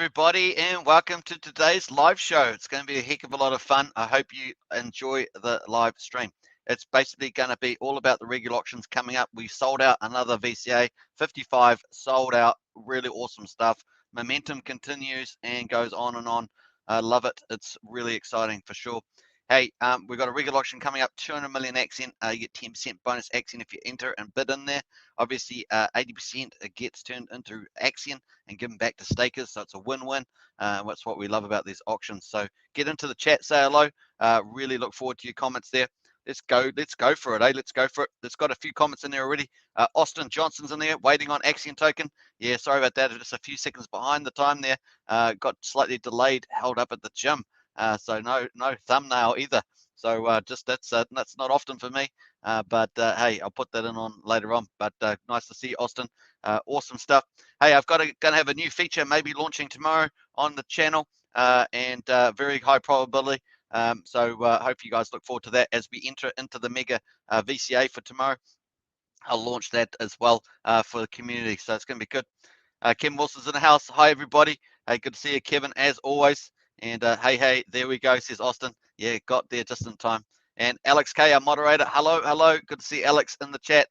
everybody, and welcome to today's live show. It's going to be a heck of a lot of fun. I hope you enjoy the live stream. It's basically going to be all about the regular auctions coming up. We sold out another VCA 55, sold out, really awesome stuff. Momentum continues and goes on and on. I love it. It's really exciting for sure. Hey, we've got a regular auction coming up, 200 million Axion. You get 10% bonus Axion if you enter and bid in there. Obviously, 80% gets turned into Axion and given back to stakers, so it's a win-win. That's what we love about these auctions. So get into the chat, say hello. Really look forward to your comments there. Let's go for it, eh? Let's go for it. It's got a few comments in there already. Austin Johnson's in there, waiting on Axion token. Yeah, sorry about that. Just a few seconds behind the time there. Got slightly delayed, held up at the gym. So no thumbnail either. So just that's not often for me. But hey, I'll put that in on later on. But nice to see you, Austin. Awesome stuff. Hey, I've gonna have a new feature maybe launching tomorrow on the channel, and very high probability. So hope you guys look forward to that as we enter into the mega VCA for tomorrow. I'll launch that as well for the community. So it's going to be good. Kim Wilson's in the house. Hi, everybody. Hey, good to see you, Kevin, as always. And hey, there we go, says Austin. Yeah, got there just in time. And Alex K, our moderator. Hello. Good to see Alex in the chat.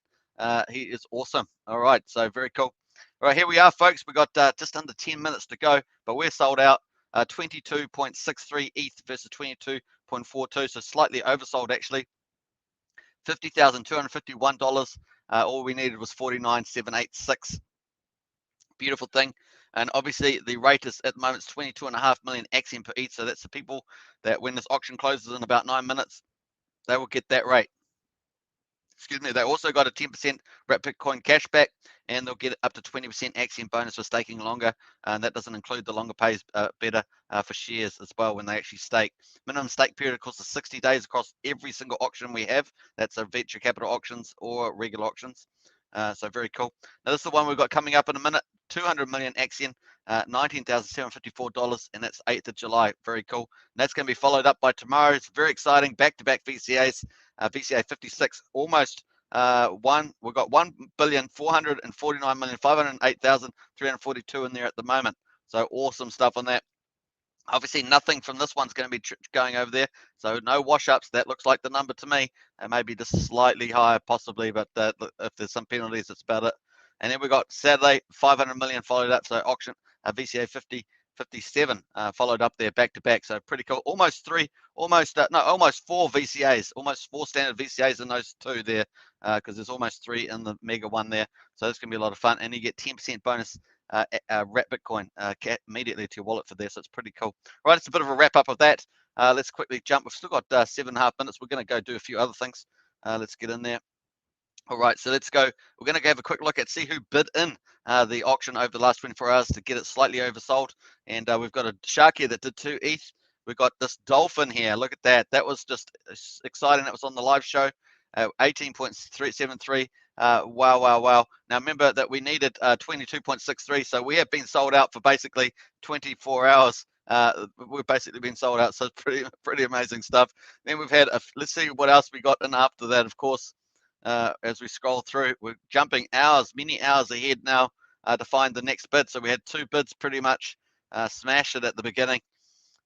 He is awesome. All right, so very cool. All right, here we are, folks. We got just under 10 minutes to go, but we're sold out. 22.63 ETH versus 22.42, so slightly oversold actually. $50,251. All we needed was 49,786. Beautiful thing. And obviously the rate is at the moment 22.5 million Axion per ETH. So that's the people that when this auction closes in about 9 minutes, they will get that rate. Excuse me. They also got a 10% wrap Bitcoin cashback, and they'll get up to 20% Axion bonus for staking longer. And that doesn't include the longer pays better for shares as well when they actually stake. Minimum stake period, of course, is 60 days across every single auction we have. That's a venture capital auctions or regular auctions. So very cool. Now this is the one we've got coming up in a minute. 200 million Axion, $19,754, and that's 8th of July. Very cool. And that's going to be followed up by tomorrow. It's very exciting. Back-to-back VCAs. VCA 56, almost one. We've got 1,449,508,342 in there at the moment. So awesome stuff on that. Obviously, nothing from this one's going to be going over there, so no wash-ups. That looks like the number to me, and maybe just slightly higher possibly, but if there's some penalties, that's about it. And then we got Saturday, 500 million followed up, so auction, VCA 57 followed up there back to back, so pretty cool. Almost four VCAs, almost 4 standard VCAs in those two there, because there's almost 3 in the mega one there. So it's going to be a lot of fun, and you get 10% bonus wrap Bitcoin immediately to your wallet for this. So it's pretty cool. All right, it's a bit of a wrap up of that. Let's quickly jump. We've still got 7.5 minutes. We're going to go do a few other things. Let's get in there. All right, so let's go. We're going to have a quick look at see who bid in the auction over the last 24 hours to get it slightly oversold. And we've got a shark here that did 2 ETH. We've got this dolphin here. Look at that. That was just exciting. That was on the live show. 18.373. Wow. Now remember that we needed 22.63, so we have been sold out for basically 24 hours. We've basically been sold out, so it's pretty amazing stuff. Then we've had let's see what else we got in after that. Of course, as we scroll through, we're jumping many hours ahead now to find the next bid. So we had 2 bids pretty much smash it at the beginning,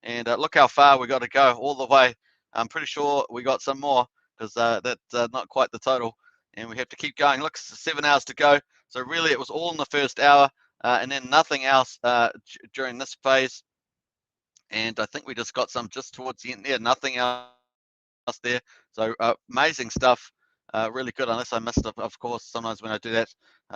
and look how far we got to go all the way. I'm pretty sure we got some more, because that's not quite the total, and we have to keep going. Look, 7 hours to go. So really it was all in the first hour, and then nothing else during this phase. And I think we just got some just towards the end there, nothing else there. So amazing stuff. Really good, unless I missed it, of course. Sometimes when I do that,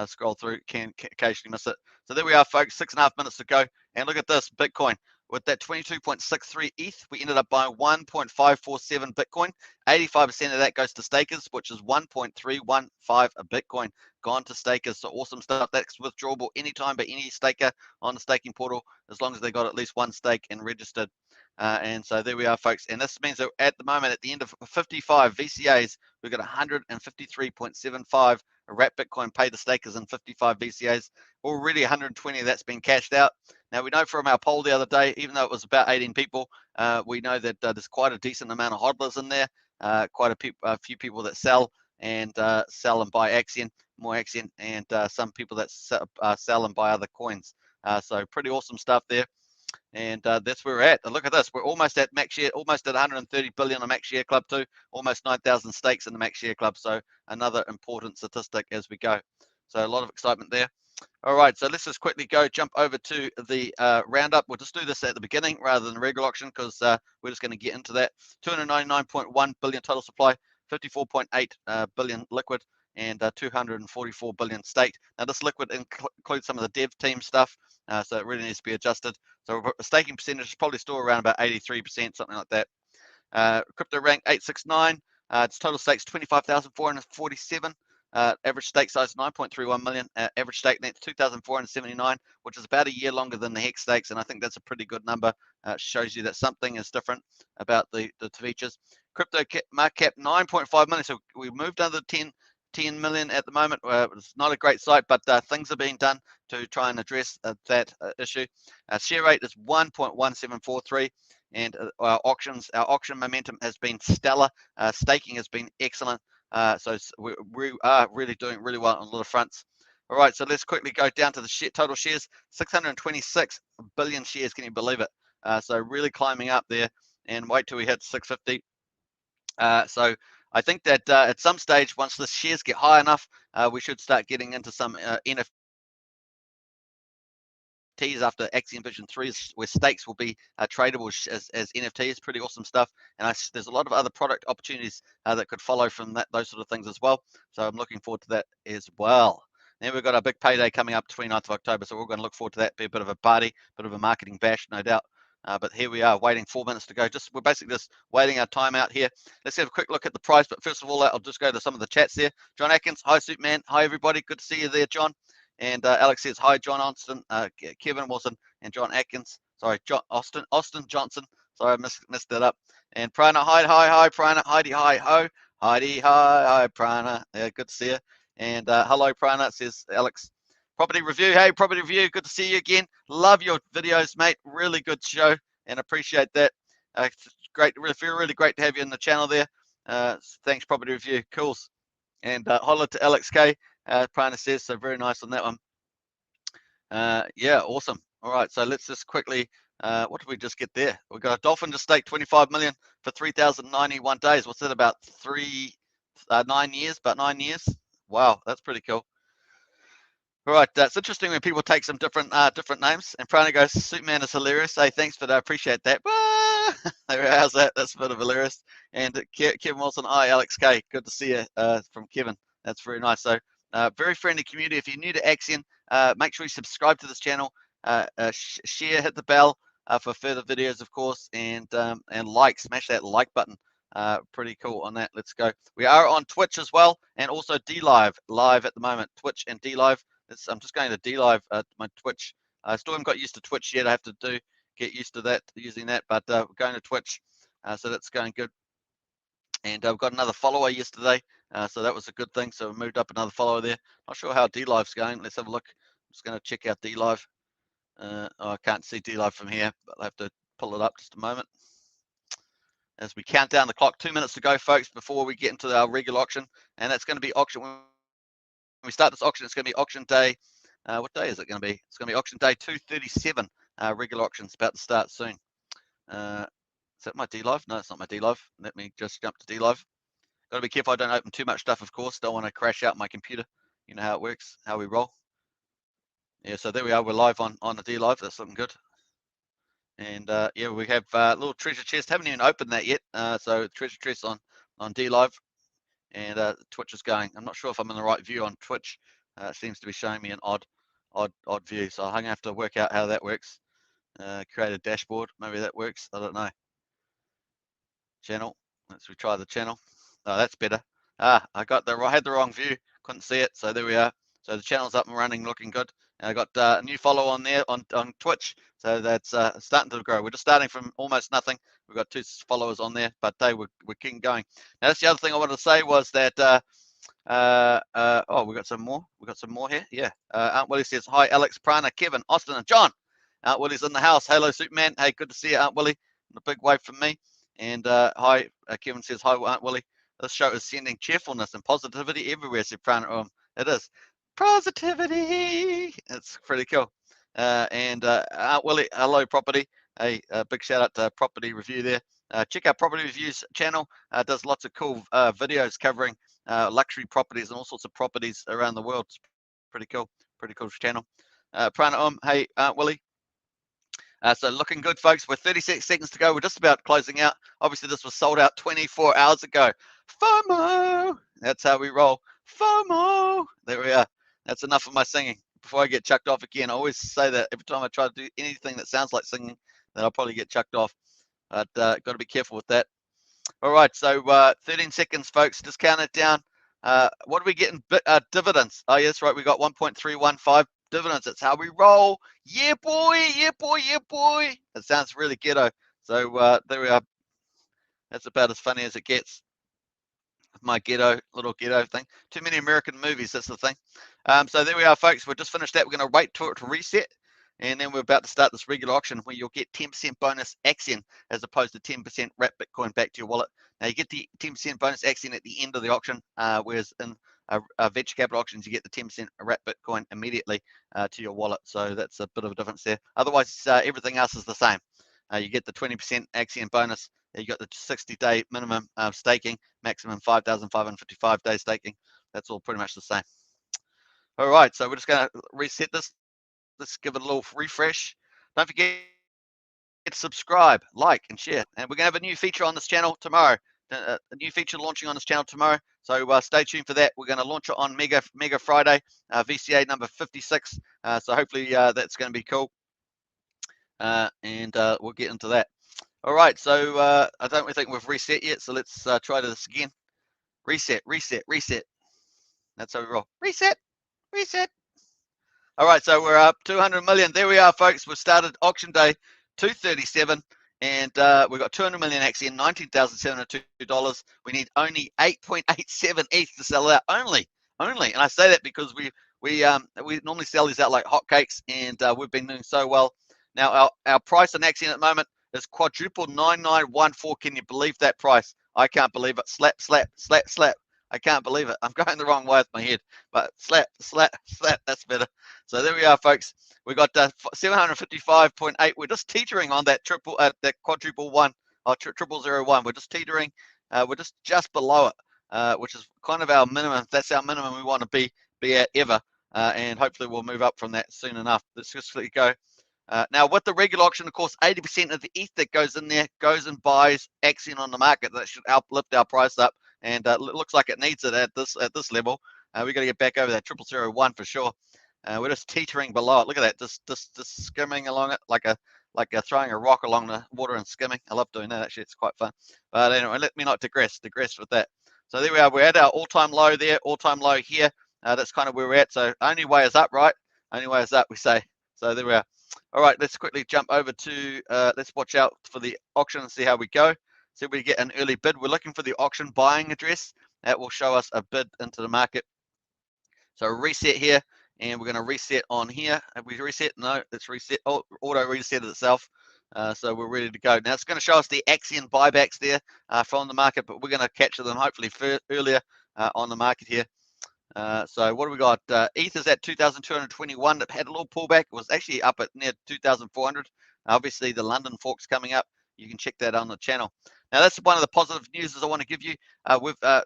scroll through, can occasionally miss it. So there we are, folks, 6.5 minutes to go. And look at this, Bitcoin. With that 22.63 ETH, we ended up buying 1.547 Bitcoin. 85% of that goes to stakers, which is 1.315 a Bitcoin gone to stakers. So awesome stuff. That's withdrawable anytime by any staker on the staking portal, as long as they got at least 1 stake and registered. And so there we are, folks. And this means that at the moment, at the end of 55 VCAs, we've got 153.75 wrap Bitcoin paid to stakers in 55 VCAs. Already 120 that's been cashed out. Now, we know from our poll the other day, even though it was about 18 people, we know that there's quite a decent amount of hodlers in there, quite a few people that sell and buy Axion, more Axion, and some people that sell and buy other coins. So pretty awesome stuff there. And that's where we're at. And look at this. We're almost at max share, almost at 130 billion on max share club too. Almost 9,000 stakes in the max share club. So another important statistic as we go. So a lot of excitement there. All right, so let's just quickly jump over to the roundup. We'll just do this at the beginning rather than the regular auction because we're just going to get into that. 299.1 billion total supply, 54.8 billion liquid, and 244 billion staked. Now this liquid includes some of the dev team stuff, so it really needs to be adjusted. So staking percentage is probably still around about 83%, something like that. Crypto rank 869. Its total stakes 25,447. Average stake size 9.31 million. Average stake length 2,479, which is about a year longer than the Hex stakes, and I think that's a pretty good number. Shows you that something is different about the features. Crypto market cap 9.5 million, so we moved under 10 million at the moment. It's not a great site, but things are being done to try and address that issue. Share rate is 1.1743. And our auction momentum has been stellar. Staking has been excellent. So we are really doing really well on a lot of fronts. All right, so let's quickly go down to the total shares. 626 billion shares. Can you believe it? So really climbing up there. And wait till we hit 650. So I think that at some stage, once the shares get high enough, we should start getting into some NFTs after Axion Vision 3, where stakes will be tradable as NFTs. Pretty awesome stuff. And there's a lot of other product opportunities that could follow from those sort of things as well. So I'm looking forward to that as well. Then we've got our big payday coming up 29th of October. So we're going to look forward to that. Be a bit of a party, bit of a marketing bash, no doubt. But here we are waiting 4 minutes to go. We're basically just waiting our time out here. Let's have a quick look at the price. But first of all, I'll just go to some of the chats there. John Atkins, hi Superman. Hi everybody. Good to see you there, John. And Alex says, hi, John Austin, Kevin Wilson, and John Atkins. Sorry, Austin Johnson. Sorry, I messed that up. And Prana, hi, Prana, Heidi, hi, Heidi, hi, Prana. Yeah, good to see you. And hello, Prana, says Alex. Property review, hey, property review, good to see you again. Love your videos, mate. Really good show, and appreciate that. Great, really great to have you in the channel there. Thanks, property review, cool. And holla to Alex K. Prana says, so very nice on that one. Yeah, awesome. All right, so let's just quickly, what did we just get there? We got a dolphin to stake 25 million for 3,091 days. What's that, about 9 years? About 9 years. Wow, that's pretty cool. All right, it's interesting when people take some different names. And Prana goes, Superman is hilarious. Hey, thanks for that. I appreciate that. How's that? That's a bit of hilarious. And Kevin Wilson, hi, Alex K. Good to see you from Kevin. That's very nice. So very friendly community. If you're new to Axion, make sure you subscribe to this channel, share, hit the bell for further videos, of course, and smash that like button. Pretty cool on that. Let's go. We are on Twitch as well, and also DLive live at the moment. Twitch and DLive. I'm just going to DLive my Twitch. I still haven't got used to Twitch yet. I have to get used to that, using that, but we're going to Twitch, so that's going good. And we've got another follower yesterday, so that was a good thing. So we moved up another follower there. Not sure how DLive's going. Let's have a look. I'm just going to check out DLive. I can't see DLive from here, but I have to pull it up just a moment. As we count down the clock, 2 minutes to go, folks, before we get into our regular auction. And that's going to be auction. When we start this auction, it's going to be auction day. What day is it going to be? It's going to be auction day 237. Regular auction's about to start soon. Is that my DLive? No, it's not my DLive. Let me just jump to DLive. Got to be careful I don't open too much stuff, of course. Don't want to crash out my computer. You know how it works, how we roll. Yeah, so there we are. We're live on the DLive. That's looking good. And yeah, we have a little treasure chest. Haven't even opened that yet. So treasure chest on DLive, and Twitch is going. I'm not sure if I'm in the right view on Twitch. It seems to be showing me an odd view. So I'm going to have to work out how that works. Create a dashboard. Maybe that works. I don't know. Channel. Let's retry the channel. Oh, that's better. I had the wrong view. Couldn't see it. So there we are. So the channel's up and running, looking good. And I got a new follow on there on Twitch. So that's starting to grow. We're just starting from almost nothing. We've got 2 followers on there, but we're keeping going. Now that's the other thing I wanted to say was that oh, we got some more. We got some more here. Yeah. Aunt Willie says hi, Alex, Prana, Kevin, Austin, and John. Aunt Willie's in the house. Hello, Superman. Hey, good to see you, Aunt Willie. A big wave from me. And hi, Kevin says hi, Aunt Willie. This show is sending cheerfulness and positivity everywhere, said Prana. It is positivity. It's pretty cool. and Aunt Willie, hello property. Hey, big shout out to Property Review there. Check out Property Review's channel. Does lots of cool videos covering luxury properties and all sorts of properties around the world. It's pretty cool channel. Prana hey Aunt Willie. So looking good, folks. With 36 seconds to go, we're just about closing out. Obviously, this was sold out 24 hours ago. FOMO. That's how we roll. FOMO. There we are. That's enough of my singing. Before I get chucked off again, I always say that every time I try to do anything that sounds like singing, then I'll probably get chucked off. But got to be careful with that. All right, so 13 seconds, folks. Just count it down. What are we getting? Dividends. Oh, yeah, that's right. We got 1.315 dividends. That's how we roll. Yeah, boy. Yeah, boy. Yeah, boy. That sounds really ghetto. So there we are. That's about as funny as it gets. My little ghetto thing. Too many American movies, that's the thing. So there we are, folks. We've just finished that. We're going to wait for it to reset. And then we're about to start this regular auction where you'll get 10% bonus Axion as opposed to 10% wrap Bitcoin back to your wallet. Now you get the 10% bonus Axion at the end of the auction, whereas in venture capital auctions, you get the 10% wrap Bitcoin immediately to your wallet. So that's a bit of a difference there. Otherwise, everything else is the same. You get the 20% Axion bonus. You got the 60-day minimum staking, maximum 5,555 days staking. That's all pretty much the same. All right, so we're just going to reset this. Let's give it a little refresh. Don't forget to subscribe, like, and share. And we're going to have a new feature on this channel tomorrow. A new feature launching on this channel tomorrow. So stay tuned for that. We're going to launch it on Mega Friday, VCA number 56. So hopefully that's going to be cool. And we'll get into that. All right, so I don't think we've reset yet. So let's try this again. Reset. That's how we roll. Reset. All right, so we're up 200 million. There we are, folks. We've started auction day 237, and we've got 200 million Axion, $19,702. We need only 8.87 ETH to sell out. Only. And I say that because we normally sell these out like hotcakes, and we've been doing so well. Now our price on Axion at the moment is quadruple 9914. Can you believe that price? I can't believe it. Slap. I can't believe it. I'm going the wrong way with my head, but slap. That's better. So there we are, folks. We got 755.8. We're just teetering on that that quadruple one or 0001. We're just teetering. We're just below it, which is kind of our minimum. That's our minimum we want to be at ever, and hopefully we'll move up from that soon enough. Let's just let it go. Now, with the regular auction, of course, 80% of the ETH that goes in there goes and buys Axion on the market. That should help lift our price up, and it looks like it needs it at this level. We got to get back over that 0001 for sure. We're just teetering below it. Look at that, just skimming along it like throwing a rock along the water and skimming. I love doing that. Actually, it's quite fun. But anyway, let me not digress with that. So there we are. We're at our all-time low there, all-time low here. That's kind of where we're at. So only way is up, right? Only way is up, we say. So there we are. All right, let's quickly jump over to, let's watch out for the auction and see how we go. See if we get an early bid. We're looking for the auction buying address. That will show us a bid into the market. So reset here, and we're going to reset on here. Have we reset? No, let's reset. Oh, auto reset itself. So we're ready to go. Now it's going to show us the Axion buybacks there from the market, but we're going to capture them hopefully earlier on the market here. So what do we got? ETH is at 2,221. It had a little pullback. It was actually up at near 2,400. Obviously, the London fork's coming up. You can check that on the channel. Now, that's one of the positive news I want to give you.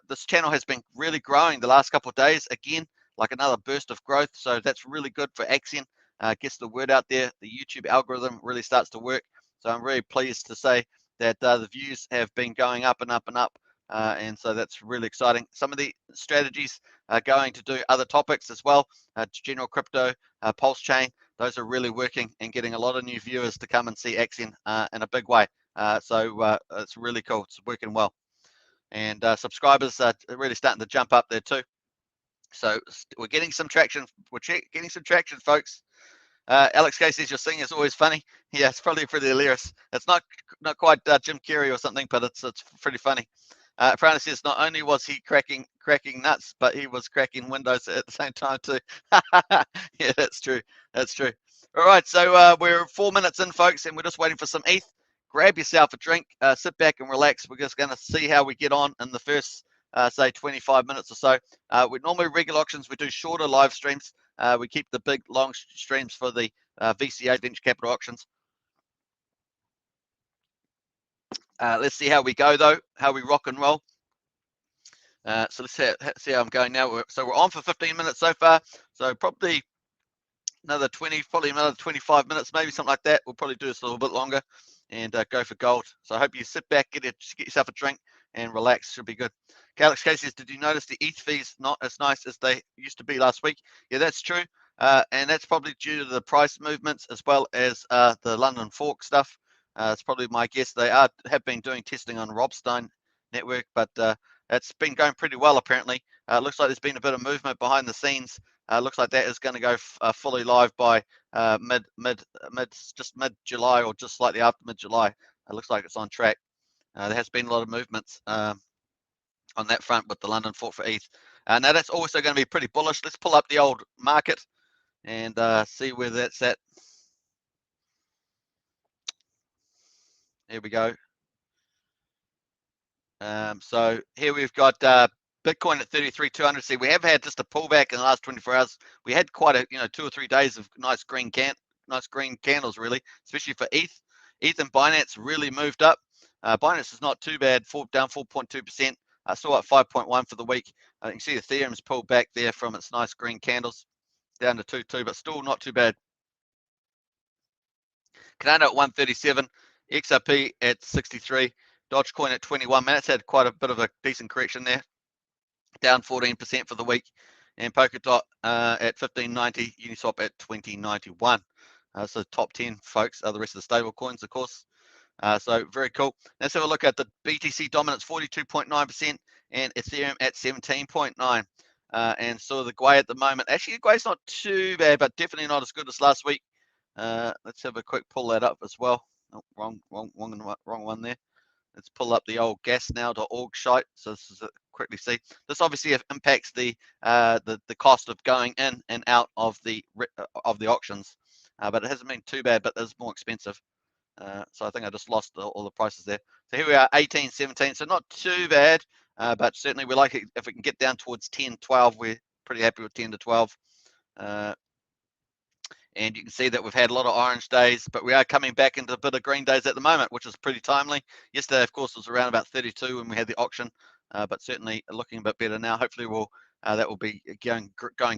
This channel has been really growing the last couple of days. Again, like another burst of growth. So that's really good for Axion. Gets the word out there. The YouTube algorithm really starts to work. So I'm really pleased to say that the views have been going up and up and up. And so that's really exciting. Some of the strategies are going to do other topics as well. General crypto, Pulsechain, those are really working and getting a lot of new viewers to come and see Axion in a big way. So it's really cool. It's working well. And subscribers are really starting to jump up there too. So we're getting some traction. We're getting some traction, folks. Alex K says your singing is always funny. Yeah, it's probably pretty hilarious. It's not quite Jim Carrey or something, but it's pretty funny. Prana says not only was he cracking nuts, but he was cracking windows at the same time too. Yeah, that's true. That's true. All right, so we're 4 minutes in, folks, and we're just waiting for some ETH. Grab yourself a drink, sit back and relax. We're just going to see how we get on in the first, say, 25 minutes or so. We normally regular auctions, we do shorter live streams. We keep the big long streams for the VCA, venture capital auctions. Let's see how we go though, how we rock and roll. So let's see how I'm going now. So we're on for 15 minutes so far. So probably another 20, probably another 25 minutes, maybe something like that. We'll probably do this a little bit longer and go for gold. So I hope you sit back, get yourself a drink and relax. Should be good. Alex K says, did you notice the ETH fees not as nice as they used to be last week? Yeah, that's true. And that's probably due to the price movements as well as the London fork stuff. It's probably my guess. They have been doing testing on Robstein network, but it's been going pretty well apparently. Looks like there's been a bit of movement behind the scenes. Looks like that is going to go fully live by just mid-July or just slightly after mid-July. It looks like it's on track. There has been a lot of movements on that front with the London fork for ETH. Now that's also going to be pretty bullish. Let's pull up the old market and see where that's at. Here we go. So here we've got Bitcoin at 33,200. See, we have had just a pullback in the last 24 hours. We had quite a 2 or 3 days of nice green candles, really, especially for ETH. ETH and Binance really moved up. Binance is not too bad, down 4.2%. Still at 5.1 for the week. You can see Ethereum's pulled back there from its nice green candles, down to 2.2, but still not too bad. Cardano at 137, XRP at 63, Dogecoin at 21. Man, it's had quite a bit of a decent correction there, down 14% for the week. And Polkadot at 1590, Uniswap at 2091. So top 10, folks, are the rest of the stable coins, of course. So very cool. Let's have a look at the BTC dominance, 42.9%, and Ethereum at 17.9%. And so the Gwei at the moment, actually the Gwei's not too bad, but definitely not as good as last week. Let's have a quick pull that up as well. Oh, wrong one there. Let's pull up the old gasnow.org site. So this is quickly see. This obviously impacts the cost of going in and out of the auctions, but it hasn't been too bad. But it's more expensive. So I think I just lost all the prices there. So here we are, 18, 17. So not too bad, but certainly we like it if we can get down towards 10, 12. We're pretty happy with 10 to 12. And you can see that we've had a lot of orange days, but we are coming back into a bit of green days at the moment, which is pretty timely. Yesterday, of course, was around about 32 when we had the auction, but certainly looking a bit better now. Hopefully, that will be going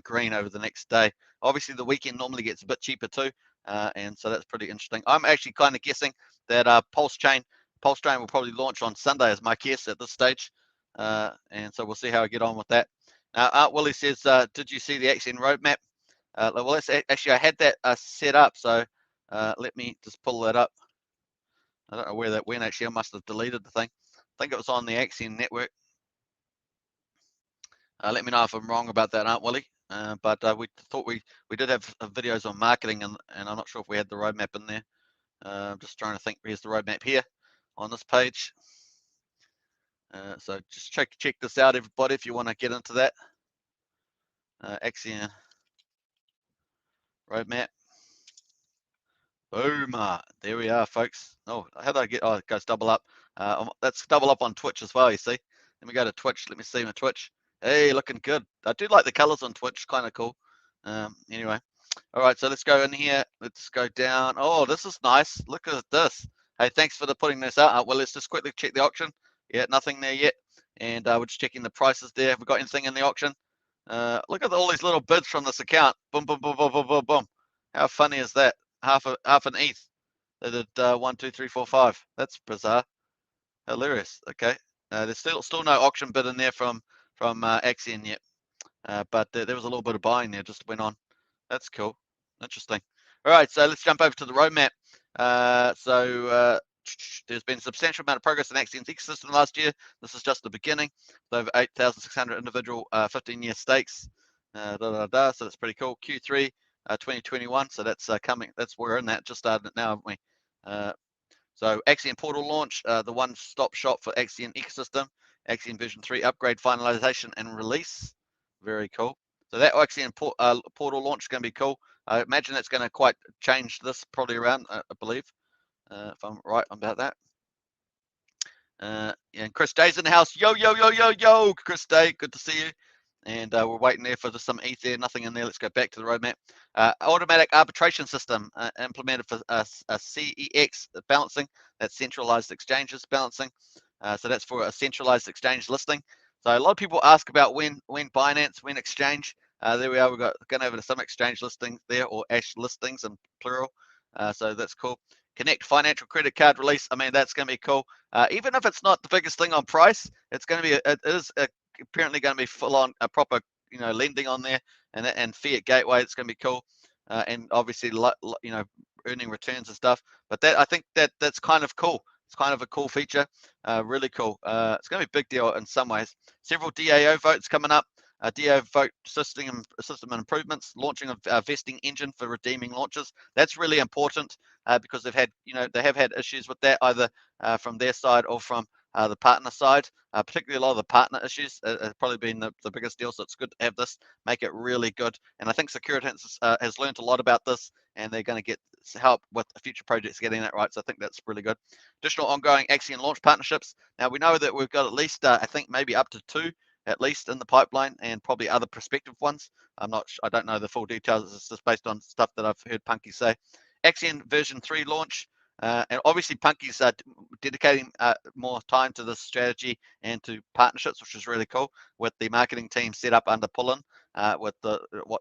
green over the next day. Obviously, the weekend normally gets a bit cheaper too, and so that's pretty interesting. I'm actually kind of guessing that Pulsechain will probably launch on Sunday, as my guess at this stage, and so we'll see how I get on with that. Now, Art Willie says, did you see the Axion roadmap? Well, actually, I had that set up, so let me just pull that up. I don't know where that went, actually. I must have deleted the thing. I think it was on the Axion network. Let me know if I'm wrong about that, Aunt Willie. But we thought we did have videos on marketing, and I'm not sure if we had the roadmap in there. I'm just trying to think. Here's the roadmap here on this page. So just check this out, everybody, if you want to get into that. Axion roadmap. Boom. There we are, folks. Oh, how do I get? Oh, it goes double up. That's double up on Twitch as well, you see. Let me go to Twitch. Let me see my Twitch. Hey, looking good. I do like the colors on Twitch. Kind of cool. Anyway. All right, so let's go in here. Let's go down. Oh, this is nice. Look at this. Hey, thanks for putting this out. Well, let's just quickly check the auction. Yeah, nothing there yet. And we're just checking the prices there. Have we got anything in the auction? Look at all these little bids from this account. Boom, boom, boom, boom, boom, boom, boom. How funny is that? Half an ETH. They did 1, 2, 3, 4, 5. That's bizarre. Hilarious. Okay. There's still no auction bid in there from Axion yet. But there was a little bit of buying there just went on. That's cool. Interesting. All right, so let's jump over to the roadmap. There's been a substantial amount of progress in Axion's ecosystem last year. This is just the beginning. Over 8,600 individual 15-year stakes. So that's pretty cool. Q3 2021. So that's coming. We're in that. Just started it now, haven't we? So Axion portal launch, the one-stop shop for Axion ecosystem. Axion version 3 upgrade, finalization, and release. Very cool. So that Axion portal launch is going to be cool. I imagine that's going to quite change this probably around, I believe, if I'm right about that. And Chris Day's in the house. Yo, Chris Day, good to see you. and we're waiting there for some ETH there, nothing in there. Let's go back to the roadmap. Automatic arbitration system implemented for CEX balancing, that's centralized exchanges balancing. So that's for a centralized exchange listing. So a lot of people ask about when Binance, when exchange. There we are, we've got going over to some exchange listings there, or Ash listings in plural. So that's cool. Connect financial credit card release. I mean, that's going to be cool. Even if it's not the biggest thing on price, it's going to be, it is apparently going to be full on a proper, lending on there, and fiat gateway. It's going to be cool, and obviously, earning returns and stuff. But that, I think that's kind of cool. It's kind of a cool feature, really cool. It's going to be a big deal in some ways. Several DAO votes coming up. DAO vote system improvements, launching a vesting engine for redeeming launches. That's really important because they've had, they have had issues with that, either from their side or from the partner side. Particularly a lot of the partner issues have probably been the biggest deal. So it's good to have this, make it really good. And I think Securitas has learned a lot about this, and they're going to get help with future projects getting that right. So I think that's really good. Additional ongoing Axion launch partnerships. Now we know that we've got at least, I think maybe up to 2 at least in the pipeline, and probably other prospective ones. I don't know the full details. It's just based on stuff that I've heard Punky say. Axion version 3 launch. And obviously Punky's dedicating more time to this strategy and to partnerships, which is really cool, with the marketing team set up under Pullen, with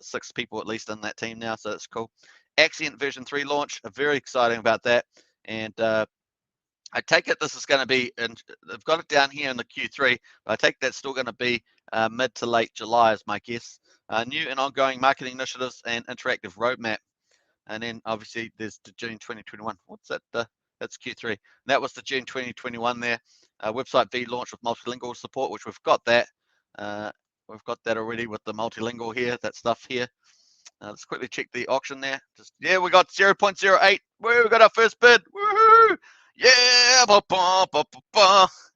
6 people at least in that team now, so that's cool. Axion version 3 launch, very exciting about that. And I take it this is going to be, and they've got it down here in the Q3, but I take that's still going to be mid to late July is my guess. New and ongoing marketing initiatives and interactive roadmap. And then obviously there's the June 2021. What's that? That's Q3. That was the June 2021 there. Website V launch with multilingual support, which we've got that. We've got that already with the multilingual here, that stuff here. Let's quickly check the auction there. Yeah, we got 0.08. Woo, we got our first bid. Woohoo! Yeah,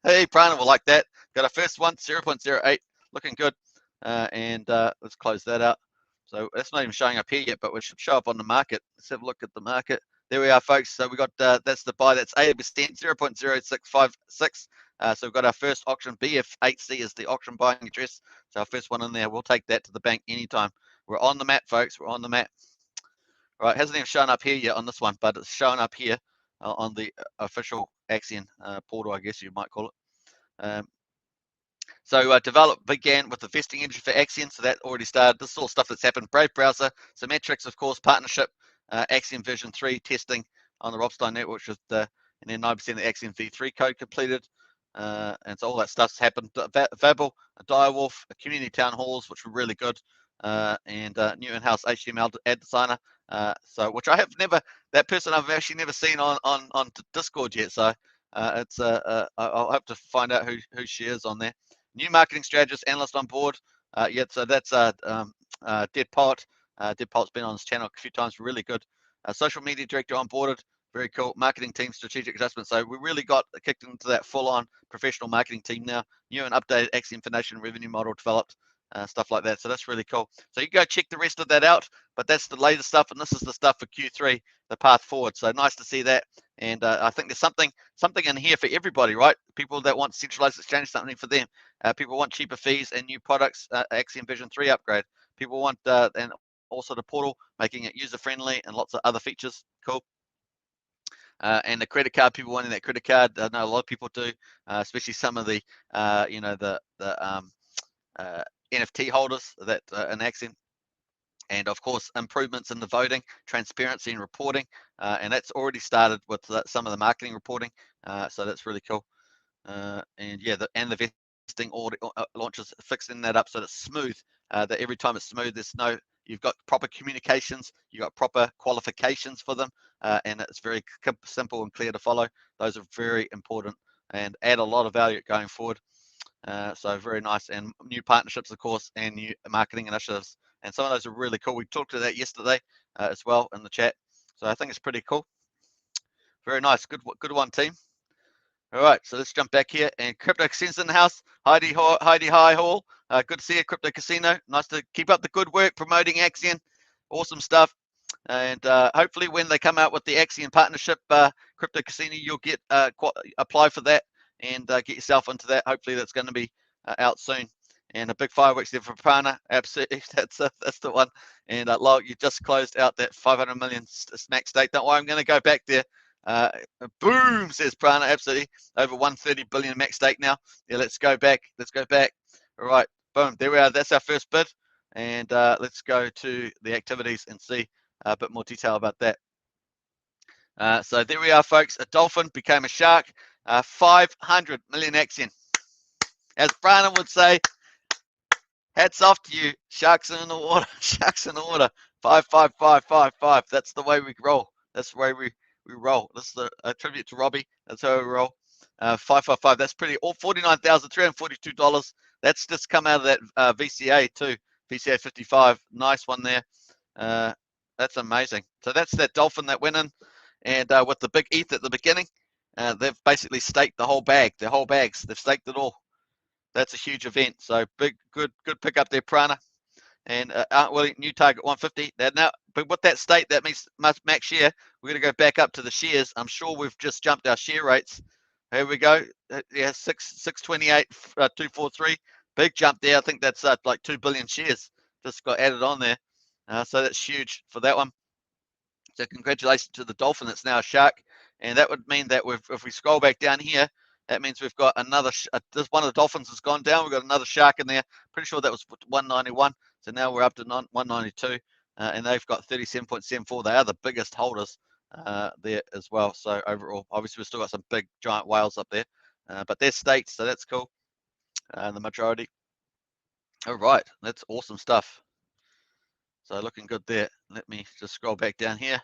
hey, Prana will like that. Got our first one, 0.08, looking good. Let's close that out. So that's not even showing up here yet, but we should show up on the market. Let's have a look at the market. There we are, folks. So we got that's the buy. That's 80%, 0.0656. So we've got our first auction. BF8C is the auction buying address. So our first one in there. We'll take that to the bank anytime. We're on the map, folks. We're on the map. All right, hasn't even shown up here yet on this one, but it's showing up here on the official Axion portal, I guess you might call it. So develop began with the vesting engine for Axion, so that already started. This is all stuff that's happened. Brave browser, Symmetrics, of course, partnership, Axion version 3 testing on the Robstein network, which was and then 9% of the Axion V3 code completed. And so all that stuff's happened. Vabel, Direwolf, community town halls, which were really good, and new in-house HTML ad designer. So which I have never, that person I've actually never seen on Discord yet. So I'll have to find out who she is on there. New marketing strategist, analyst on board. So that's Dead Pot. Dead Pot's been on this channel a few times, really good. Social media director on boarded, very cool. Marketing team, strategic adjustment. So we really got kicked into that full-on professional marketing team now. New and updated Axion information revenue model developed, stuff like that. So that's really cool. So you can go check the rest of that out, but that's the latest stuff, and this is the stuff for Q3, the path forward. So nice to see that. And I think there's something in here for everybody, right? People that want centralized exchange, something for them. People want cheaper fees and new products, Axion version 3 upgrade. People want, and also the portal, making it user-friendly and lots of other features. Cool. And the credit card, people wanting that credit card. I know a lot of people do, especially some of the, NFT holders that in Axion. And of course, improvements in the voting, transparency and reporting. And that's already started with some of the marketing reporting. So that's really cool. And yeah, the vesting launches, fixing that up so that it's smooth, that every time it's smooth, you've got proper communications, you've got proper qualifications for them, and it's very simple and clear to follow. Those are very important and add a lot of value going forward. So very nice. And new partnerships, of course, and new marketing initiatives. And some of those are really cool. We talked to that yesterday as well in the chat. So I think it's pretty cool. Very nice. Good one, team. All right, so let's jump back here. And Crypto Casino's in the house. Heidi Hi Hall. Good to see you, Crypto Casino. Nice to keep up the good work promoting Axion. Awesome stuff. And hopefully when they come out with the Axion partnership, Crypto Casino, you'll get apply for that and get yourself into that. Hopefully that's going to be out soon. And a big fireworks there for Prana. Absolutely, that's the one. And Lol, you just closed out that 500 million max stake. Don't worry, I'm going to go back there. Boom, says Prana. Absolutely, over 130 billion max stake now. Yeah, let's go back. Let's go back. All right, boom, there we are. That's our first bid. And let's go to the activities and see a bit more detail about that. So there we are, folks. A dolphin became a shark. 500 million Axion. As Prana would say, hats off to you. Sharks in the water. Sharks in the water. 55555. That's the way we roll. That's the way we roll. This is a tribute to Robbie. That's how we roll. 555. That's pretty. All $49,342. That's just come out of that VCA too. VCA 55. Nice one there. That's amazing. So that's that dolphin that went in, and with the big ETH at the beginning, they've basically staked the whole bag. Their whole bags. They've staked it all. That's a huge event. So big, good pick up there, Prana. And well, new target 150. Now, but with that state, that means max share. We're going to go back up to the shares. I'm sure we've just jumped our share rates. Here we go. Yeah, 628, 243. Big jump there. I think that's like 2 billion shares just got added on there. So that's huge for that one. So congratulations to the dolphin that's now a shark. And that would mean that if we scroll back down here, that means we've got another, this one of the dolphins has gone down. We've got another shark in there. Pretty sure that was 191. So now we're up to 192. And they've got 37.74. They are the biggest holders there as well. So overall, obviously, we've still got some big giant whales up there. But they're staked, so that's cool. The majority. All right, that's awesome stuff. So looking good there. Let me just scroll back down here.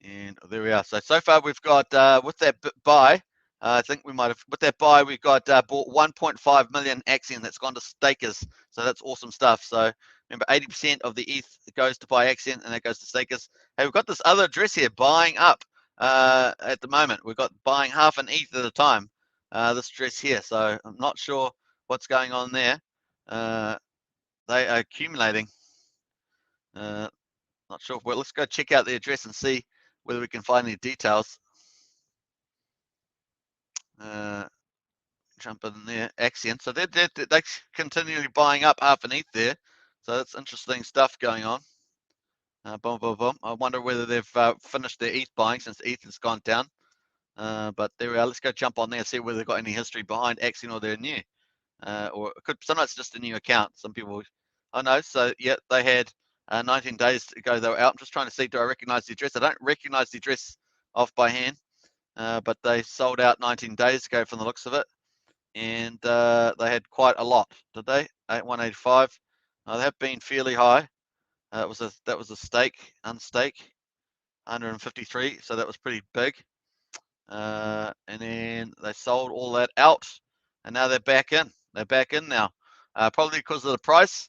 And there we are. So far we've got, with that buy, I think we might have, with that buy, we've got bought 1.5 million Axion that's gone to stakers. So that's awesome stuff. So remember, 80% of the ETH goes to buy Axion and that goes to stakers. Hey, we've got this other address here buying up at the moment. We've got buying half an ETH at a time, this address here. So I'm not sure what's going on there. They are accumulating. Not sure. Well, let's go check out the address and see whether we can find any details. Jump in there, Axion. So they're continually buying up half an ETH there. So that's interesting stuff going on. Boom, boom, boom. I wonder whether they've finished their ETH buying since ETH has gone down. But there we are. Let's go jump on there and see whether they've got any history behind Axion or they're new. Or it could, sometimes it's just a new account. Some people, I know. So yeah, they had 19 days ago they were out. I'm just trying to see, do I recognize the address? I don't recognize the address off by hand, but they sold out 19 days ago from the looks of it. And they had quite a lot, did they? 185. They have been fairly high. That was a stake, unstake, 153. So that was pretty big. And then they sold all that out, and now they're back in. They're back in now, probably because of the price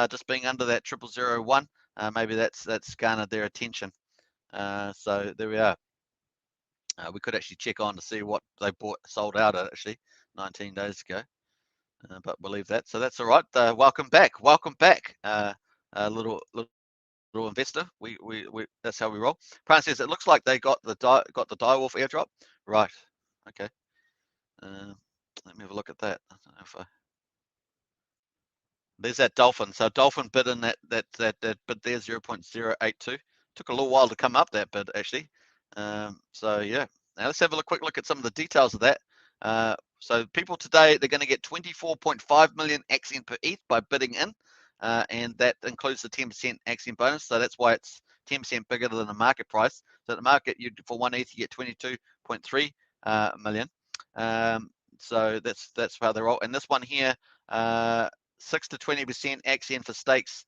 just being under that 0001. Maybe that's garnered their attention. So there we are. We could actually check on to see what they sold out at actually 19 days ago, but we'll leave that. So that's all right. Welcome back, little investor. We that's how we roll. Brian says it looks like they got the Direwolf airdrop. Right. Okay. Let me have a look at that. I don't know if there's that dolphin. So dolphin bid in that bid there 0.082. Took a little while to come up that bid actually. So yeah. Now let's have a quick look at some of the details of that. So people today, they're going to get 24.5 million Axion per ETH by bidding in, and that includes the 10% Axion bonus. So that's why it's 10% bigger than the market price. So at the market, for 1 ETH, you get 22.3 million. So that's how they roll. And this one here, 6 to 20% Axion for stakes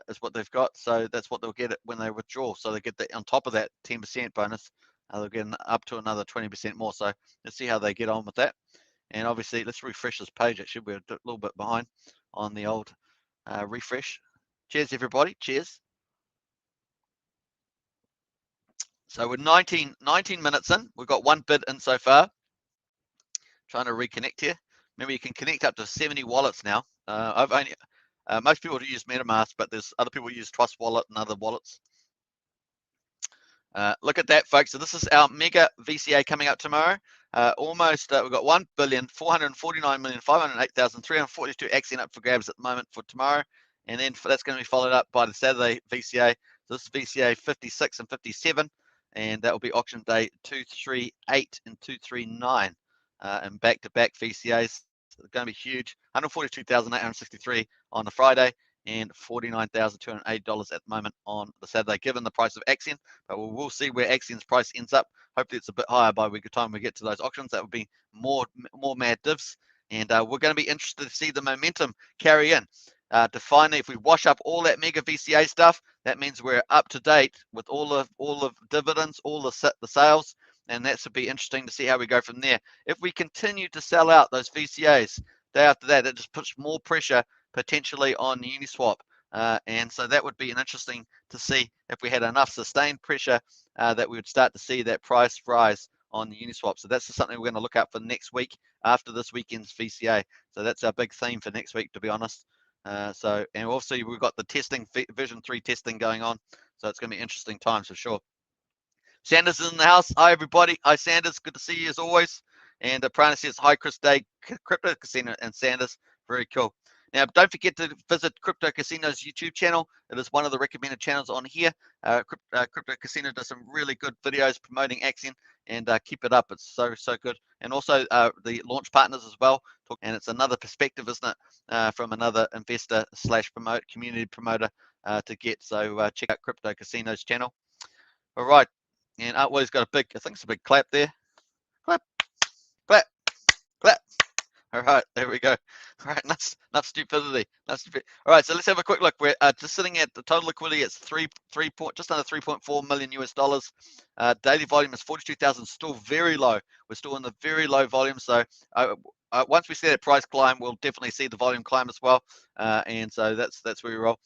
is what they've got. So that's what they'll get when they withdraw. So they get that on top of that 10% bonus. They'll get up to another 20% more. So let's see how they get on with that. And obviously, let's refresh this page. Actually, we're a little bit behind on the old refresh. Cheers, everybody. Cheers. So we're 19 minutes in. We've got one bid in so far. Trying to reconnect here. Remember, you can connect up to 70 wallets now. I've only most people use MetaMask, but there's other people who use Trust Wallet and other wallets. Look at that, folks. So this is our mega VCA coming up tomorrow. Almost, we've got 1,449,508,342 Axion up for grabs at the moment for tomorrow. And then that's going to be followed up by the Saturday VCA. So this is VCA 56 and 57. And that will be auction day 238 and 239. And back-to-back VCAs. It's going to be huge. 142,863 on the Friday and $49,280 at the moment on the Saturday, given the price of Axion. But we'll see where Axion's price ends up. Hopefully it's a bit higher by the time we get to those auctions. That would be more mad divs. And we're going to be interested to see the momentum carry in. To finally, if we wash up all that mega VCA stuff, that means we're up to date with all the dividends, all the sales, and that should be interesting to see how we go from there. If we continue to sell out those VCAs day after that, it just puts more pressure potentially on Uniswap. And so that would be an interesting to see if we had enough sustained pressure that we would start to see that price rise on the Uniswap. So that's something we're going to look out for next week after this weekend's VCA. So that's our big theme for next week, to be honest. And also we've got the testing, version 3 testing going on. So it's going to be interesting times for sure. Sanders is in the house. Hi, everybody. Hi, Sanders. Good to see you as always. And Prana says, hi, Chris Day, Crypto Casino, and Sanders. Very cool. Now, don't forget to visit Crypto Casino's YouTube channel. It is one of the recommended channels on here. Crypto Casino does some really good videos promoting Axion, and keep it up. It's so good. And also the launch partners as well. And it's another perspective, isn't it, from another investor / community promoter to get. So check out Crypto Casino's channel. All right. And well, he's got a big, I think it's a big clap there. Clap, clap, clap. All right, there we go. All right, enough stupidity. All right, so let's have a quick look. We're just sitting at the total liquidity. It's just under 3.4 million US dollars. Daily volume is 42,000. Still very low. We're still in the very low volume. So once we see that price climb, we'll definitely see the volume climb as well. And so that's where we roll.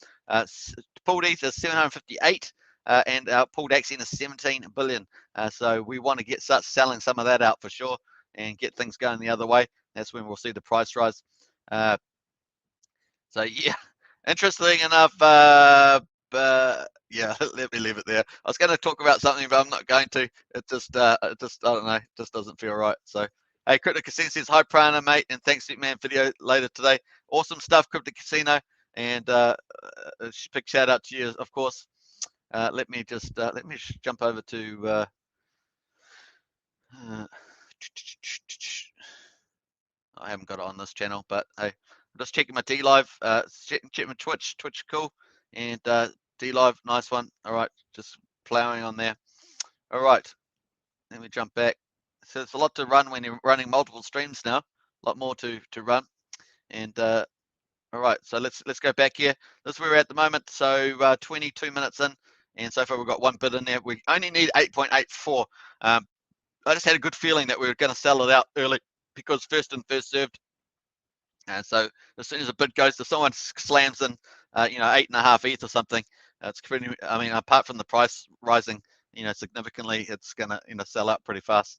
Pooled ETH is 758. And our pooled Axion is 17 billion. So we want to start selling some of that out for sure and get things going the other way. That's when we'll see the price rise. So yeah, interesting enough. Yeah, let me leave it there. I was going to talk about something, but I'm not going to. It just I don't know, just doesn't feel right. So hey, Crypto Casino says hi, Prana, mate, and thanks, man, video later today. Awesome stuff, Crypto Casino, and big shout out to you, of course. Let me jump over to. I haven't got it on this channel, but hey, I'm just checking my D Live. Check my Twitch. Cool, and D Live, nice one. All right, just plowing on there. All right, let me jump back. So it's a lot to run when you're running multiple streams now. A lot more to run, and all right, so let's go back here. This is where we're at the moment. So 22 minutes in, and so far we've got one bid in there. We only need 8.84. I just had a good feeling that we were going to sell it out early because first in, first served. And so as soon as a bid goes, if someone slams in, 8.5 ETH or something, it's pretty. I mean, apart from the price rising, significantly, it's going to, sell out pretty fast.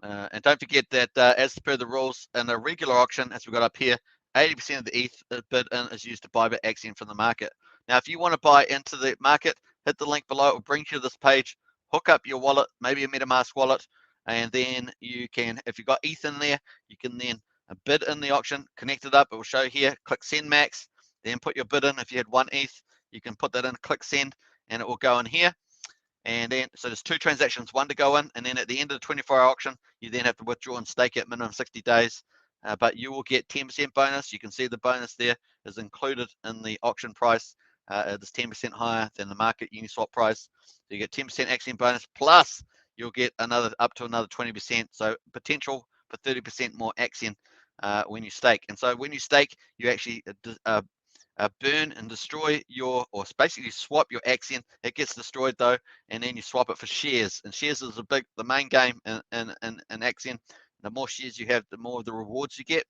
And don't forget that as per the rules in a regular auction, as we got up here, 80% of the ETH bid in is used to buy back Axion from the market. Now, if you want to buy into the market, hit the link below. It will bring you to this page. Hook up your wallet, maybe a MetaMask wallet, and then you can, if you've got ETH in there, you can then bid in the auction, connect it up. It will show here, click send max, then put your bid in. If you had 1 ETH, you can put that in, click send, and it will go in here. And then, so there's 2 transactions, one to go in, and then at the end of the 24-hour auction, you then have to withdraw and stake it minimum 60 days. But you will get 10% bonus. You can see the bonus there is included in the auction price. It is 10% higher than the market Uniswap price. So you get 10% Axion bonus, plus you'll get up to another 20%. So potential for 30% more Axion when you stake. And so when you stake, you actually burn and destroy or basically swap your Axion. It gets destroyed though, and then you swap it for shares. And shares is the main game in Axion. The more shares you have, the more of the rewards you get.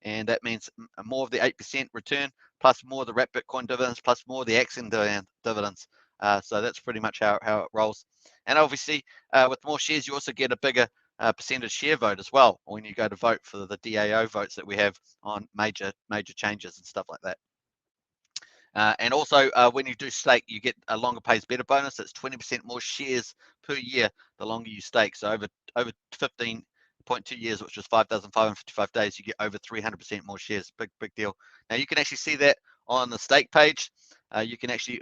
And that means more of the 8% return, plus more of the wrapped Bitcoin dividends, plus more of the Axion dividends. So that's pretty much how it rolls. And obviously, with more shares, you also get a bigger percentage share vote as well when you go to vote for the DAO votes that we have on major changes and stuff like that. And also, when you do stake, you get a longer pays better bonus. It's 20% more shares per year the longer you stake. So over 15.2 years, which is 5,555 days, you get over 300% more shares. Big deal. Now you can actually see that on the stake page. You can actually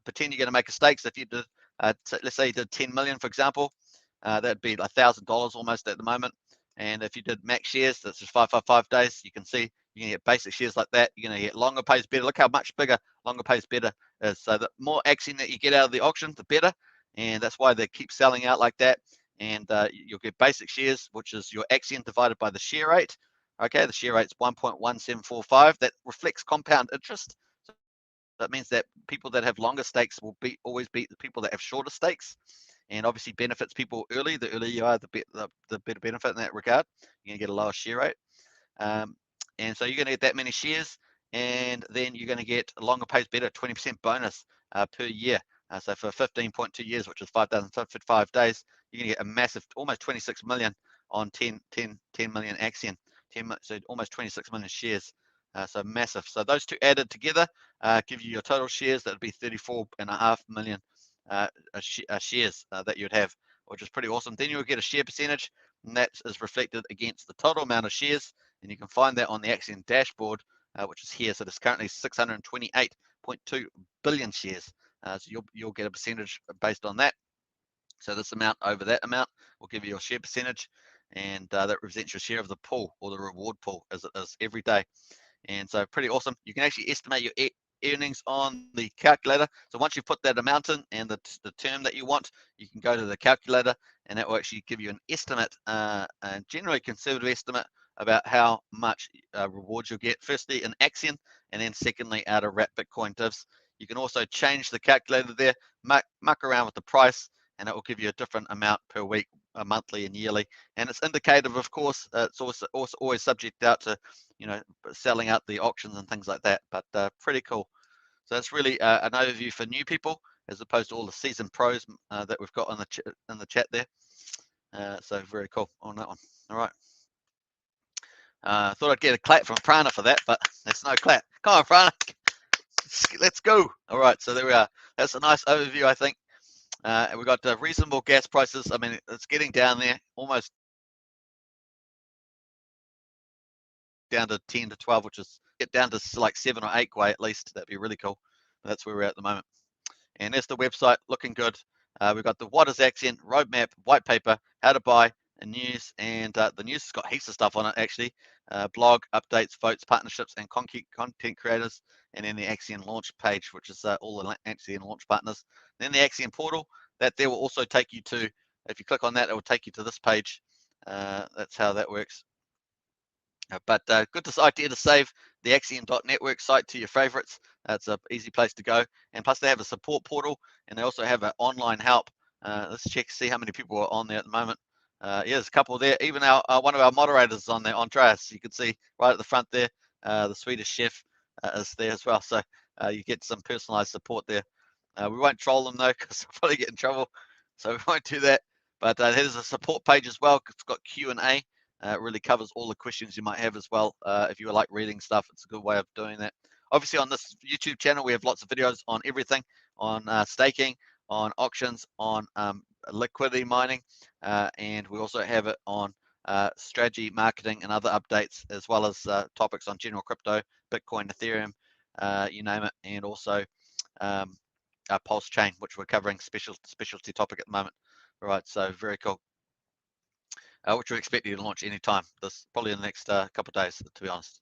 pretend you're going to make a stake. So if you did, let's say you did 10 million, for example, that'd be $1,000 almost at the moment. And if you did max shares, that's just 555 days. You can see you can get basic shares like that. You're going to get longer pays better. Look how much bigger longer pays better is. So the more Axion that you get out of the auction, the better. And that's why they keep selling out like that. And you'll get basic shares, which is your Axion divided by the share rate. Okay, the share rate's 1.1745. That reflects compound interest. So that means that people that have longer stakes will always beat the people that have shorter stakes, and obviously benefits people early. The earlier you are, the better benefit in that regard. You're going to get a lower share rate. And so you're going to get that many shares, and then you're going to get longer pays better, 20% bonus per year. So for 15.2 years, which is 5,055 days, you're going to get a massive, almost 26 million on 10 million Axion, so almost 26 million shares. So massive. So those two added together give you your total shares. That would be 34.5 million shares that you'd have, which is pretty awesome. Then you'll get a share percentage, and that is reflected against the total amount of shares. And you can find that on the Axion dashboard, which is here. So there's currently 628.2 billion shares. So you'll get a percentage based on that. So this amount over that amount will give you your share percentage, and that represents your share of the pool, or the reward pool, as it is every day. And so pretty awesome. You can actually estimate your earnings on the calculator. So once you put that amount in and the term that you want, you can go to the calculator, and that will actually give you an estimate, a generally conservative estimate about how much rewards you'll get, firstly in Axion, and then secondly out of wrap Bitcoin divs. You can also change the calculator there, muck around with the price, and it will give you a different amount per week, monthly and yearly. And it's indicative, of course. It's also always subject out to, selling out the auctions and things like that. But pretty cool. So that's really an overview for new people, as opposed to all the seasoned pros that we've got in the chat there. So very cool on that one. All right. Thought I'd get a clap from Prana for that, but there's no clap. Come on, Prana. Let's go. All right. So there we are. That's a nice overview, I think. And we've got reasonable gas prices. I mean, it's getting down there, almost down to 10 to 12, which is get down to like 7 or 8 Gwei at least. That'd be really cool. But that's where we're at the moment. And there's the website, looking good. We've got the What is Axion roadmap, white paper, how to buy, and news. And the news has got heaps of stuff on it, actually. Blog, updates, votes, partnerships, and content creators. And then the Axion launch page, which is all the Axion launch partners. Then the Axion portal, that there will also take you to, if you click on that, it will take you to this page. That's how that works. But good idea to save the Axion.network site to your favorites. It's an easy place to go. And plus they have a support portal, and they also have an online help. Let's see how many people are on there at the moment. Yeah, there's a couple there. Even one of our moderators is on there, Andreas. You can see right at the front there, the Swedish chef is there as well. So you get some personalized support there. We won't troll them though, because we'll probably get in trouble. So we won't do that. But there's a support page as well. It's got Q&A. It really covers all the questions you might have as well. If you like reading stuff, it's a good way of doing that. Obviously, on this YouTube channel, we have lots of videos on everything, on staking, on auctions, on liquidity mining, and we also have it on strategy, marketing, and other updates, as well as topics on general crypto, Bitcoin, Ethereum, you name it, and also Pulsechain, which we're covering specialty topic at the moment. All right, so very cool. Which we're expecting to launch anytime. This probably in the next couple of days, to be honest.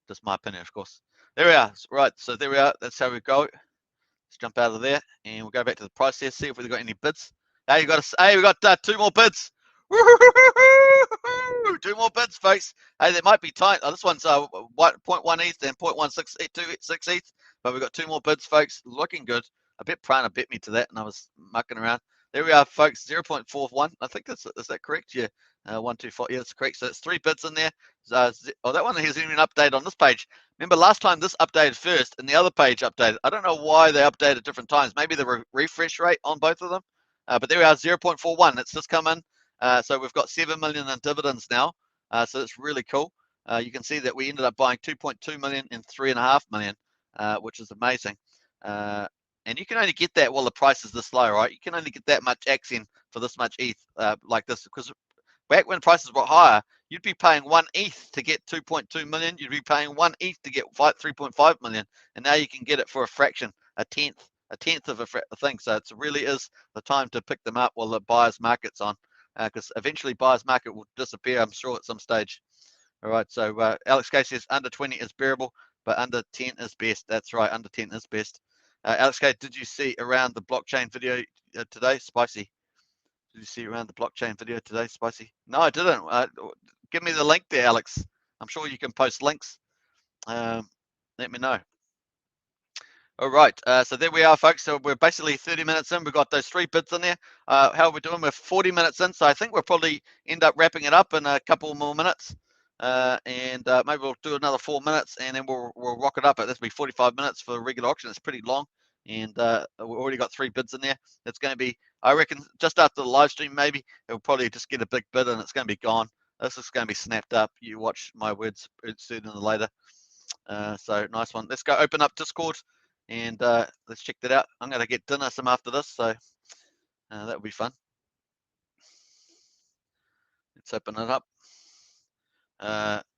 Just my opinion, of course. There we are. Right, so there we are. That's how we go. Let's jump out of there, and we'll go back to the process. See if we've got any bids. Hey, we got 2 more bids. Woo-hoo-hoo-hoo-hoo! 2 more bids, folks. Hey, they might be tight. Oh, this one's 0.1 ETH and 0.1626 ETH, but we've got 2 more bids, folks. Looking good. I bet Prana bet me to that, and I was mucking around. There we are, folks. 0.41. I think is that correct? Yeah. 124. Yeah, that's correct. So it's 3 bids in there. That one hasn't even updated on this page. Remember last time this updated first, and the other page updated. I don't know why they updated at different times. Maybe the refresh rate on both of them. But there we are, 0.41. It's just come in. So we've got 7 million in dividends now. So it's really cool. You can see that we ended up buying 2.2 million and 3.5 million, which is amazing. And you can only get that while the price is this low, right? You can only get that much Axion for this much ETH like this, because back when prices were higher, you'd be paying 1 ETH to get 2.2 million. You'd be paying 1 ETH to get 3.5 million. And now you can get it for a fraction, a tenth of a thing. So it really is the time to pick them up while the buyer's market's on, because eventually buyer's market will disappear, I'm sure, at some stage. All right, so Alex K says under 20 is bearable, but under 10 is best. That's right, under 10 is best. Alex K, did you see around the blockchain video today? Spicy. Did you see around the blockchain video today? Spicy. No, I didn't. Give me the link there, Alex. I'm sure you can post links. Let me know. All right, so there we are, folks. So we're basically 30 minutes in. We've got those 3 bids in there. How are we doing? We're 40 minutes in, so I think we'll probably end up wrapping it up in a couple more minutes. And maybe we'll do another 4 minutes, and then we'll rock it up. This will be 45 minutes for a regular auction. It's pretty long, and we've already got 3 bids in there. It's going to be, I reckon, just after the live stream, maybe it'll probably just get a big bid, and it's going to be gone. This is going to be snapped up. You watch my words sooner than later. So nice one. Let's go open up Discord, and let's check that out. I'm going to get dinner some after this, so that will be fun. Let's open it up.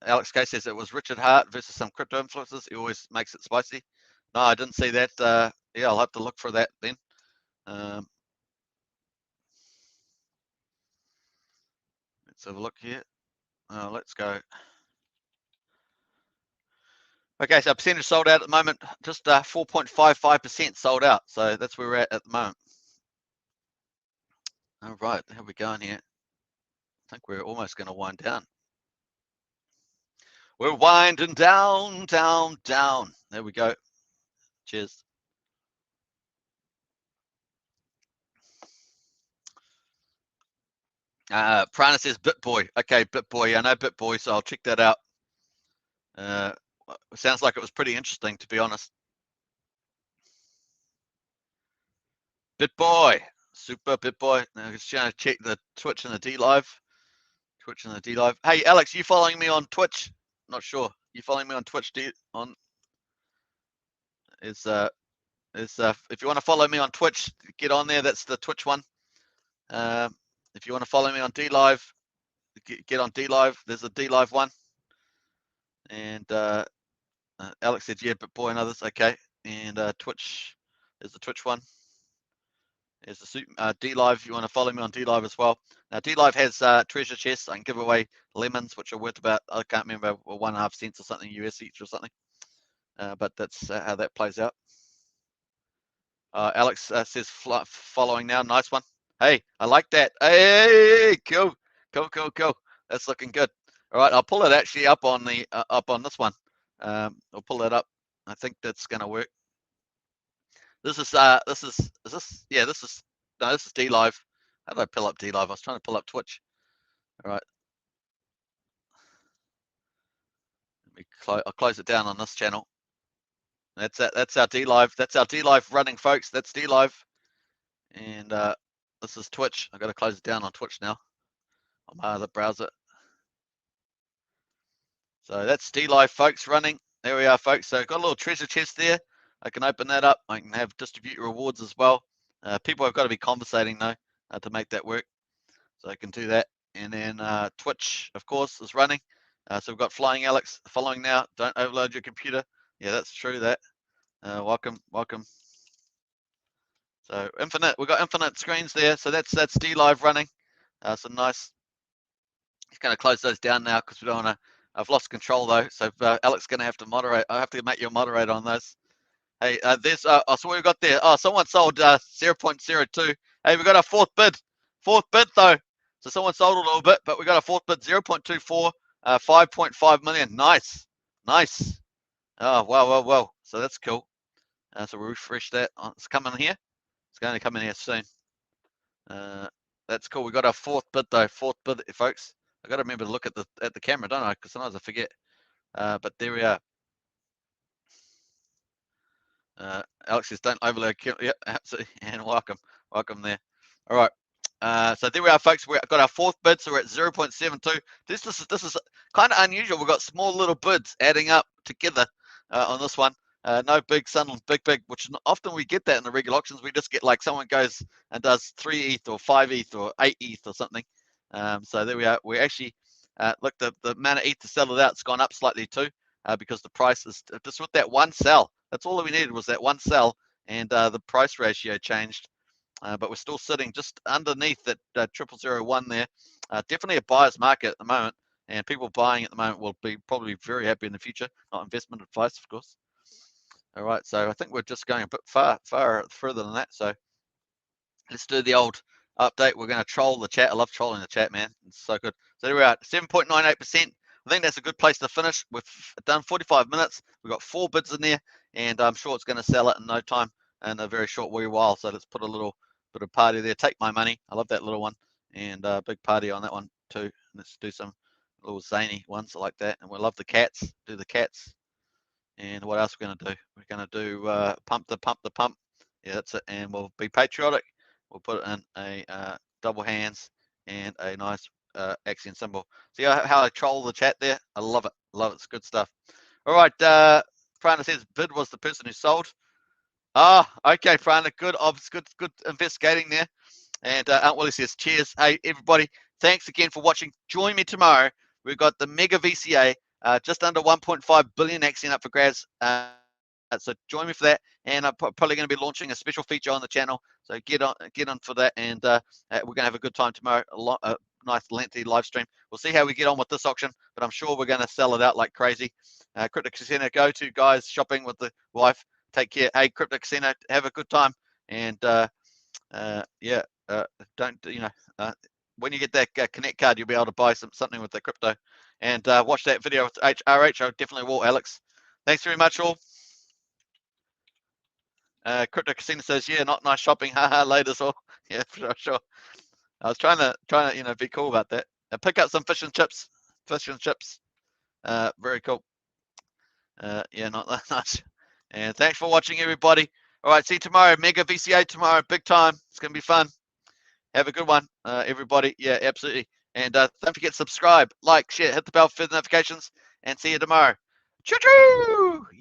Alex K says it was Richard Hart versus some crypto influencers. He always makes it spicy. No, I didn't see that. Yeah, I'll have to look for that then. Let's have a look here. Let's go. Okay, so percentage sold out at the moment, just 4.55% sold out. So that's where we're at the moment. All right, how are we going here? I think we're almost going to wind down. We're winding down, down, down. There we go. Cheers. Prana says BitBoy. Okay, BitBoy. I know BitBoy, so I'll check that out. Sounds like it was pretty interesting, to be honest. BitBoy. Super BitBoy. Now just trying to check the Twitch and the D Live. Twitch and the D Live. Hey, Alex, you following me on Twitch? Not sure. You following me on Twitch? If you want to follow me on Twitch, get on there. That's the Twitch one. If you want to follow me on D Live, get on D Live. There's a D Live one. And Alex said, yeah, BitBoy and others. Okay. And Twitch is the Twitch one. There's the D Live. If you want to follow me on D Live as well. Now D Live has treasure chests. I can give away lemons, which are worth about, I can't remember, 1.5 cents or something US each or something. But that's how that plays out. Alex says following now. Nice one. Hey, I like that. Hey, cool. That's looking good. All right, I'll pull it actually up on the up on this one. I'll pull that up. I think that's going to work. This is D Live. How did I pull up D Live? I was trying to pull up Twitch. All right. I'll close it down on this channel. That's our D Live. That's our D Live running, folks. That's D Live. And this is Twitch. I've got to close it down on Twitch now on my other browser. So that's D Live, folks, running. There we are, folks. So I've got a little treasure chest there. I can open that up. I can have distribute rewards as well. People have got to be conversating though to make that work. So I can do that. And then Twitch, of course, is running. So we've got Flying Alex following now. Don't overload your computer. Yeah, that's true. That. Welcome. So infinite. We've got infinite screens there. So that's D Live running. So nice. Just going to close those down now because we don't want to. I've lost control though. So Alex is going to have to moderate. I have to make you a moderator on those. Hey, there's so what we've got there. Oh, someone sold 0.02. Hey, we got a fourth bid though. So someone sold a little bit, but we got a fourth bid, 0.24, 5.5 million. Nice. Oh, wow. So that's cool. So we'll refresh that. It's coming here. It's going to come in here soon. That's cool. We got our fourth bid though. Fourth bid, folks. I got to remember to look at the camera, don't I? Because sometimes I forget. But there we are. Alex says, don't overload. Yep, absolutely. And welcome there. All right. So there we are, folks. We've got our fourth bid, so we're at 0.72. This is kind of unusual. We've got small little bids adding up together on this one. No big sudden big, which often we get that in the regular auctions. We just get like someone goes and does 3 ETH or 5 ETH or 8 ETH or something. So there we are. We actually look, the amount of ETH to sell it out, it's gone up slightly too, because the price is just with that one sell. That's all that we needed, was that one sell, and the price ratio changed. But we're still sitting just underneath that 0001 there. Definitely a buyer's market at the moment, and people buying at the moment will be probably very happy in the future. Not investment advice, of course. All right, so I think we're just going a bit far further than that. So let's do the old update. We're going to troll the chat. I love trolling the chat, man. It's so good. So there we are, 7.98%. I think that's a good place to finish. We've done 45 minutes. We've got 4 bids in there, and I'm sure it's going to sell it in no time, in a very short wee while. So let's put a little bit of party there. Take my money. I love that little one, and big party on that one too. Let's do some little zany ones like that. And we love the cats. Do the cats. And what else are we going to do? We're going to do pump the pump. Yeah, that's it. And we'll be patriotic. We'll put in a double hands and a nice Axion symbol. See how I troll the chat there? I love it. Love it. It's good stuff. All right. Prana says bid was the person who sold. Ah, okay, Prana. Good. Good investigating there. And Aunt Willie says, cheers. Hey, everybody. Thanks again for watching. Join me tomorrow. We've got the mega VCA. Just under 1.5 billion Axion up for grabs. So join me for that, and I'm probably going to be launching a special feature on the channel. So get on for that, and we're going to have a good time tomorrow. A nice lengthy live stream. We'll see how we get on with this auction, but I'm sure we're going to sell it out like crazy. Crypto Casino, go to guys shopping with the wife. Take care. Hey, Crypto Casino, have a good time, and yeah, don't when you get that Connect card, you'll be able to buy something with the crypto. And watch that video with RH. I definitely will, Alex. Thanks very much, all. Crypto Casino says, yeah, not nice shopping. Haha, later, all. Yeah, for sure. I was trying to be cool about that. Pick up some fish and chips. Very cool. Yeah, not that nice. And thanks for watching, everybody. All right, see you tomorrow. Mega VCA tomorrow, big time. It's gonna be fun. Have a good one, everybody. Yeah, absolutely. And don't forget to subscribe, like, share, hit the bell for further notifications, and see you tomorrow. Choo-choo! Yep.